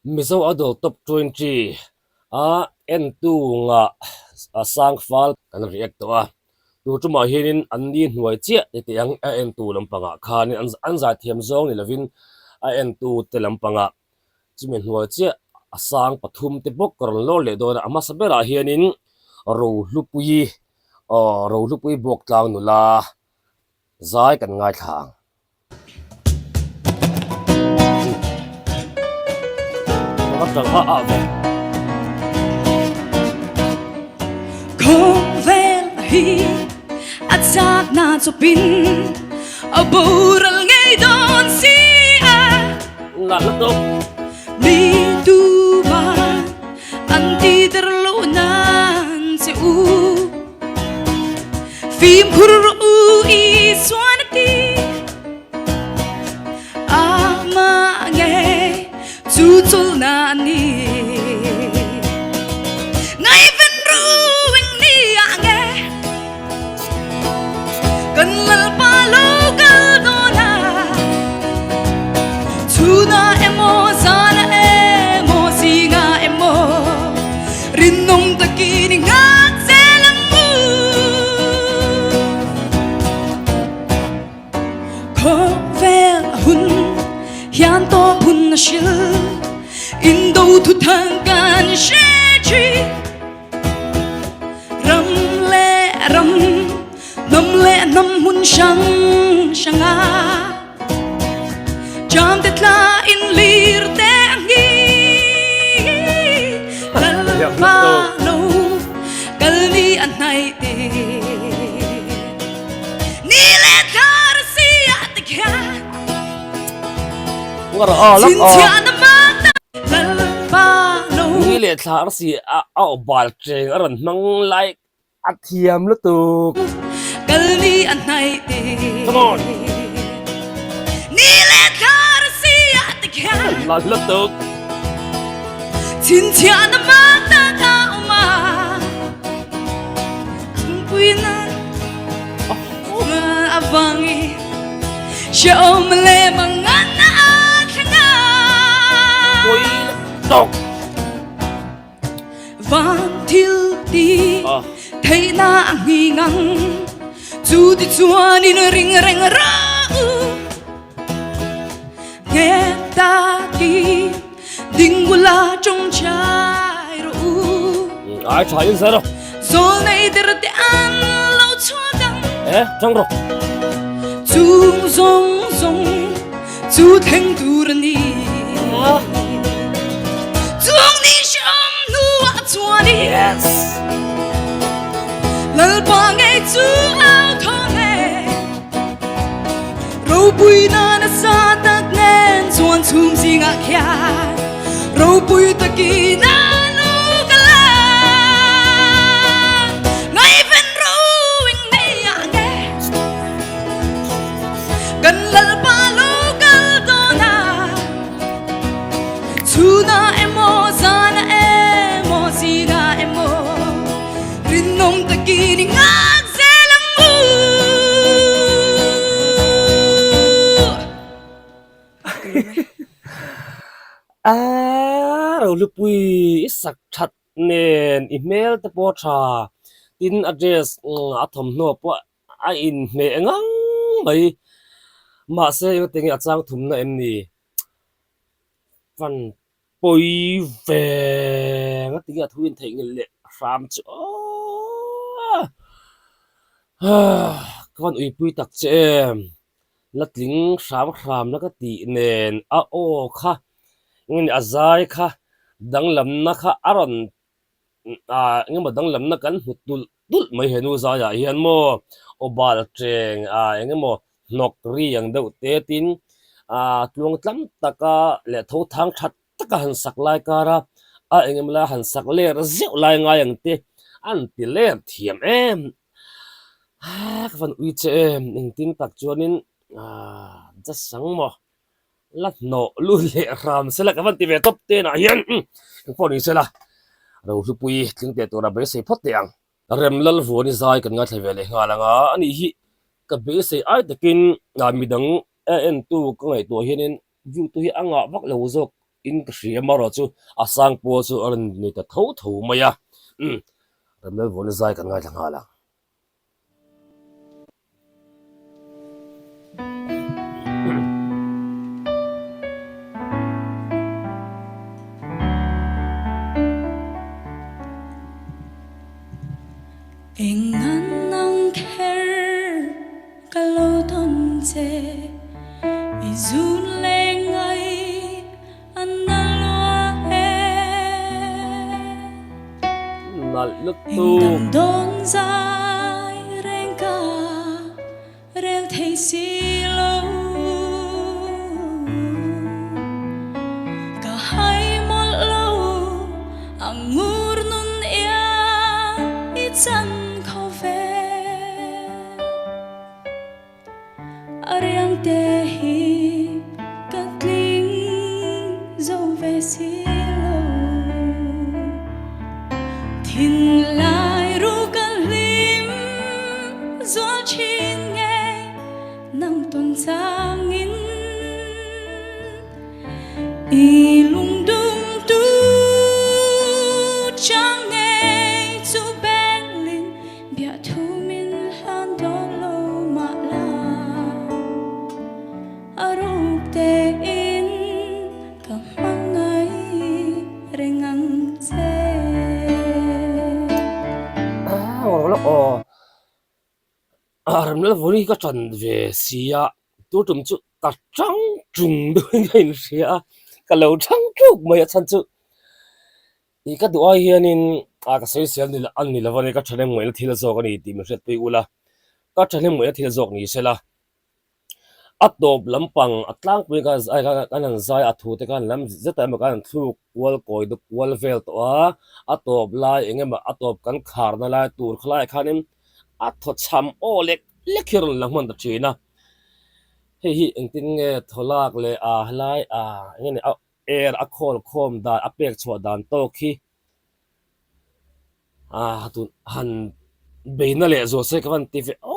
Mizo adult top 20 N2 nga sang fal kan react to tu chuma hianin an ni hnuai chia ti ang N2 lampanga khanin an za thiam zong ni lovin N2 te lampanga chimi hnuai chia asang pathum te bok kor lo le do na ama sabera hianin ro hlupui bok tlang nula zai kan ngai thang tang ha ve Kong vel hi at sak na chupin abural ngay don si a la la to mi tu ba anti derlo nan se u phim khuru u i swanati ama nge chu chul na ni ngay ven ruing ni a nge kan lal pa lo gal dona chuna emo sana emo singa emo rinnong takini ngat selang mu ko vel hun hian to hun na shil indo thu thang kan she chi ram le ram nam hun shang shanga jam te tla in lir te angi lal pa no kal ni an nai te ni le tar si at kya ngara la sin tia na ma lal pa no ni le thar si a bal cheng aran nang lai athiam lu tu kal ni an nai te come on ni le tar si at kya la la tu sin tia na ma ta ka ma puina avangi Show le mangana athanga oi tok van til ti thấy na nghi ngang chu ti chuan in ring reng ra nghe ta ti ding gula trong chai ru ai chai in zero zol nei der te an lo chua dang chang ro chu zong zong chu theng tu ni chuang ni sham nu a chuan ni yes lal pa ngay chu ao thong ne ro pui na na sa tak nen chuan chum singa khya ro pui ta ki na nu kala ngay ven ro wing nei a nge kan lal pa lo kal dona chu na emo sana emo singa emo rinnong takini ngak selang mu ro lupui sak that nen email te po tha tin address a thom no po a in me ngang mai ma se yo tengi achang thum na em ni van poi ve nga tinga thuin thei ngel le ram chu kan ui pui tak che latling ram na ka ti nen a o kha ngin azai kha danglam na kha aron ngam danglam na kan hutul dul mai henu za ya hian mo obal treng engemo nok ri yang deuh te tin tlung tlam taka le tho thang that taka han sak lai kara engem la han sak le ra zeu lai nga yang te an ti le thiam em ka van ui che em ning tin tak chuanin ja sang mo la no lu le ram se la ka van ti ve top te na hian ko ni se la ro su pui tling te to ra be se phot te ang Remlalvuani zai kan nga thai ve le nga la nga ani hi ka be se ai takin midang en tu ko ngai to hianin view tu hi anga vak lo zok in ka hria maro chu a sang po chu aran ni ta tho tho maya Remlalvuani zai kan ngai thang hala Ingan nang kher kalo ton che izun le ngai analwa nal lut tu Ingdam don zai renka rel thei si lo ka hai mol lo angur nun ia I chan kho ve ariang te hi katling zo ve si lo Thin lai ru kan lim zual chin nghe nang ton sang in I lung dum tu chang nghe chu ben lin bia thu min han do lo ma la aruk te in ka mangai rengang che lo Remlalvuani ka chan ve sia tu tum chu ka chang chung do ngai sia ka lo chang chuk mai chan chu I ka duai hianin ka sei sial ni an ni lawani ka thane ngoi thil zo ka ni ti mi hret pui ula ka thane ngoi thil zok ni sela atop lampang atlang pui ka ai ka kan zai athu te kan lam zeta ma kan thu wal koi du wal vel to a atop lai engema atop kan khar na lai tur khlai khanin atho cham o lekir langman da china hi engtin nge tholak le a lai a ngene air a khol khom da apek chwa dan to khi tu han beina le zo se kawan ti fe o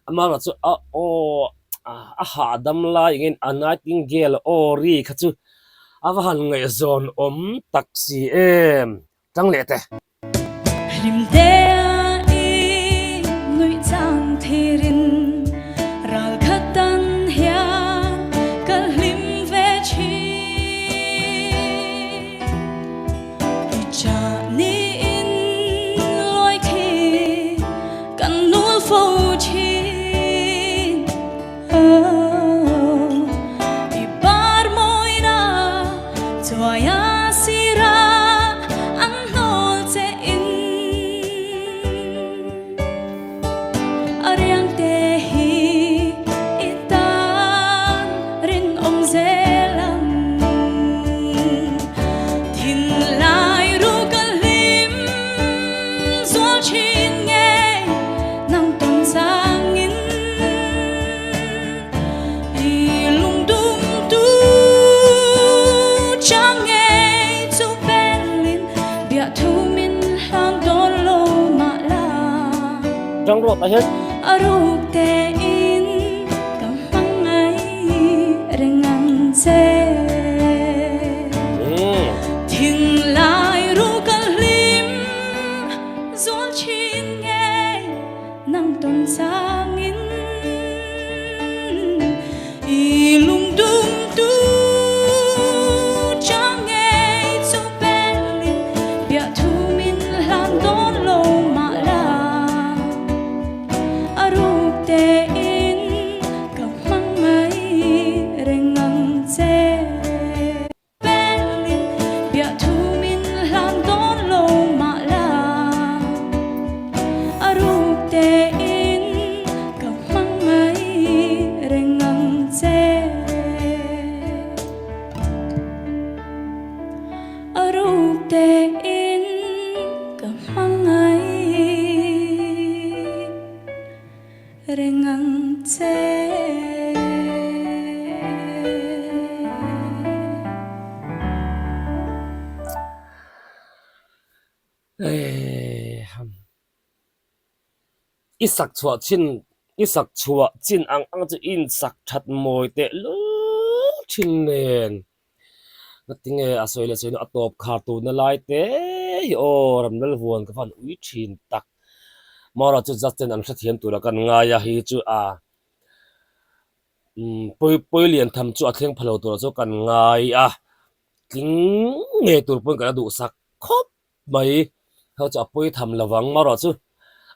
amara chu o ha dam la ingin anating gel o ri khachu awan ngai zon taxi em chang le te lim te I ngui chang thirin ral khatan hian kal lim ve chi I cha ni in loi thi kan nul fo chi I bar moi na choya sira an nol che in ariang te hi itan rin om zelam thin lai ru kal lim zual chin nghe nang ton sang in I lung dum tu chang nghe chu ben lin bia thu min han don lo ma la chang ro ta hết aruk te in kam mangai rengang che thin lai ru kal lim zual chin nghe nang ton sang in I lung dum tu chang nghe chu ben lin bia thu min han don lo ma la aruk te in kam mangai rengang che ben lin bia thu min han don lo ma la aruk te in kam mangai rengang che aruk te in kam mangai rengang che isak chua chin ang chu in sak that moi te lu chin nen na tinge a soile soina atop khartu na lai te o Remlalvuan ka van ui thin tak mara chu Justin an hra thiam tura kan nga ya hi chu a poi lian tham chu a thleng phalo tura chu kan ngai a tling nge tur pon kan du sak khop mai ho cha poi tham lawang mara chu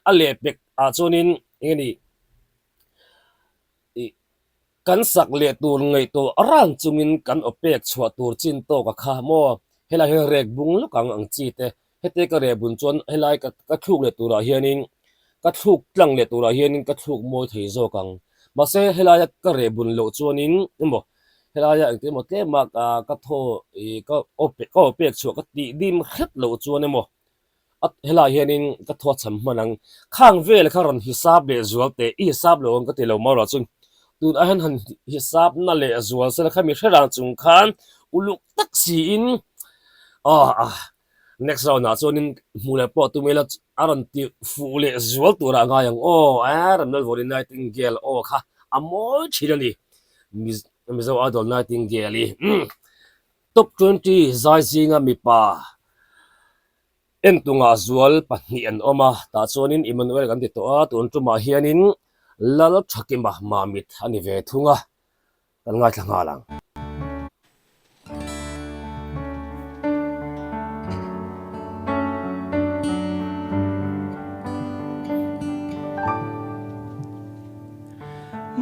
a le pek a chunin ngeni kan sak le tur ngei to arang chungin kan opek chhuwa tur chin to ka kha mo helai he rek bung lokang ang chi te hete ka re bun chon helai ka thuk le tura hianin ka thuk tlang le tura hianin ka thuk moi thei zo kang ma se helai ka re bun lo chuanin mo helai ang te mo te ma ka tho ka opek chhuwa ka ti dim khet lo chuan mo at helai hianin ka tho cham manang khang vel kha ron hisab le zual te I hisab lo ka te lo ma ra chun tun a han hisab na le zual se kha mi thrang chung khan uluk tak si in next round na chuanin mule po tu mela aron ti fu le zual tura nga yang Remlalvuani nightingale kha amoi thirani Mizo adol nightingale top 20 zai zinga mi pa entunga zual pahni an oma ta chuanin Emmanuel kan ti to a tun tuma hianin lal Thakima mamit ani ve thunga kan ngai thanga lang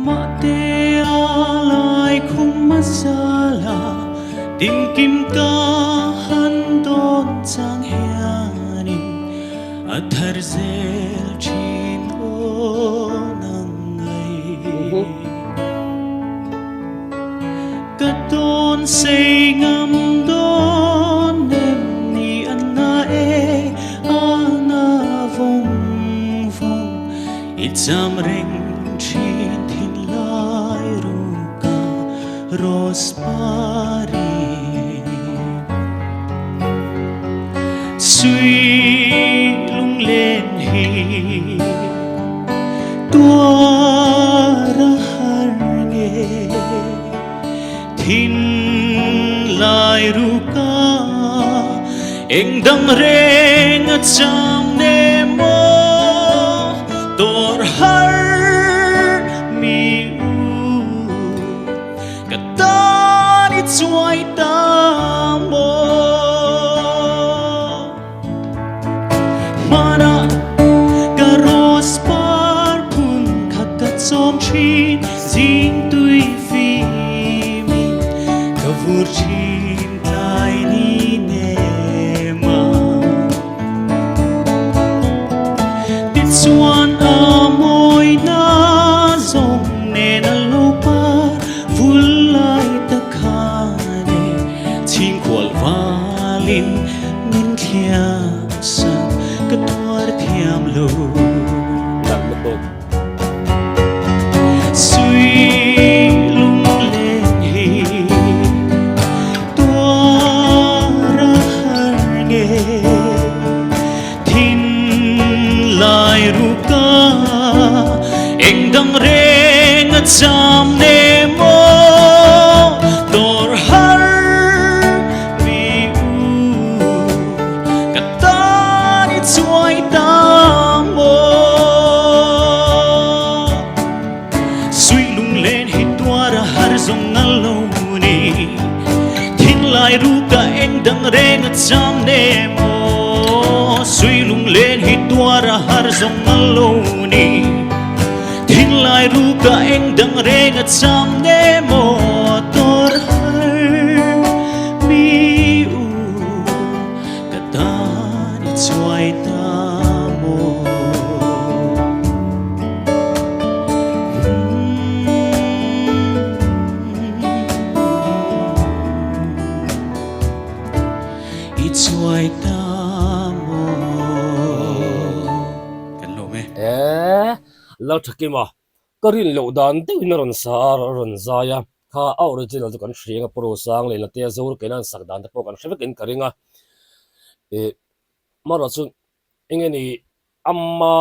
Mate alai khung masala tim kim ka han don chang hianin athar zel chin o nang ngai ka don sei ngam don nem ni anna ana vong vong icham reng chin thin lai ru ka rospari suy lung lên hi tua ra har nge thin lai ru ka eng dang reng a cham ne mo tor har mi u katani chuai ta mo mana karos par pun khaka chom chin jing tui fi mi kavur chin tai ni ne ma tit chuan a moi na zong ne na lo par vul lai ta khane chin kwal valin min khia sa ka tuar thiam lo lang mo to suy lung lên hi tua ra har nge thin lai ru ka eng dang reng a cham ne mo tor har mi u katani chuai ta mo suy lung lên hi tua ra har zong ngal lo ni thin lai ru ka eng dang reng a cham ne mo suy lung lên hi tua ra har zong ngal lo ni thin lai ru ka eng dang reng a cham ne mo tor har mi u katani chuai ta mo i chuai ta mo kan lo me lo Thakima ka rin lo dan te in ron sar ron zaya kha original chu kan hringa pro sang le la te zur kenan sak dan te po kan hrevekin karinga mara chu engeni amma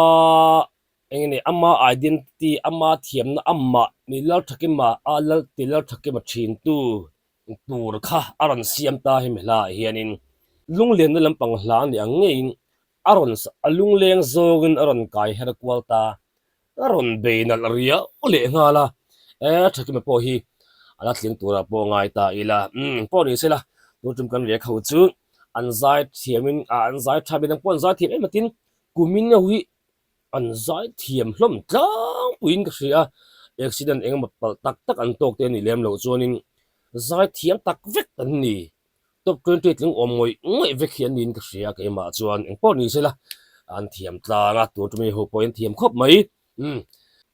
amma identity amma thiamna amma ni lo Thakima a lal ti lo Thakima thin tu tur kha aron siam ta hi mela hianin lunglen na lampang hlang ni angein aron alung leng zogin aron kai her kwalta aron beinal ria ole ngala thakima po hi ala tling tura po ngai ta ila po ni sela tutum kan le khau chu anzai thiamin anzai thabin pon zai thim ematin kumin na hui anzai thiam hlom tlang puin ka ria accident engma pal tak tak an tok te ni lem lo chuanin zai thiam tak vek an ni top 20 tling omoi ngai vek hian nin ka ria ke ma chuan eng po ni sela an thiam tla tu tu me ho point thiam khop mai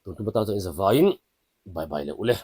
tu tu bata in za vain bye bye le ule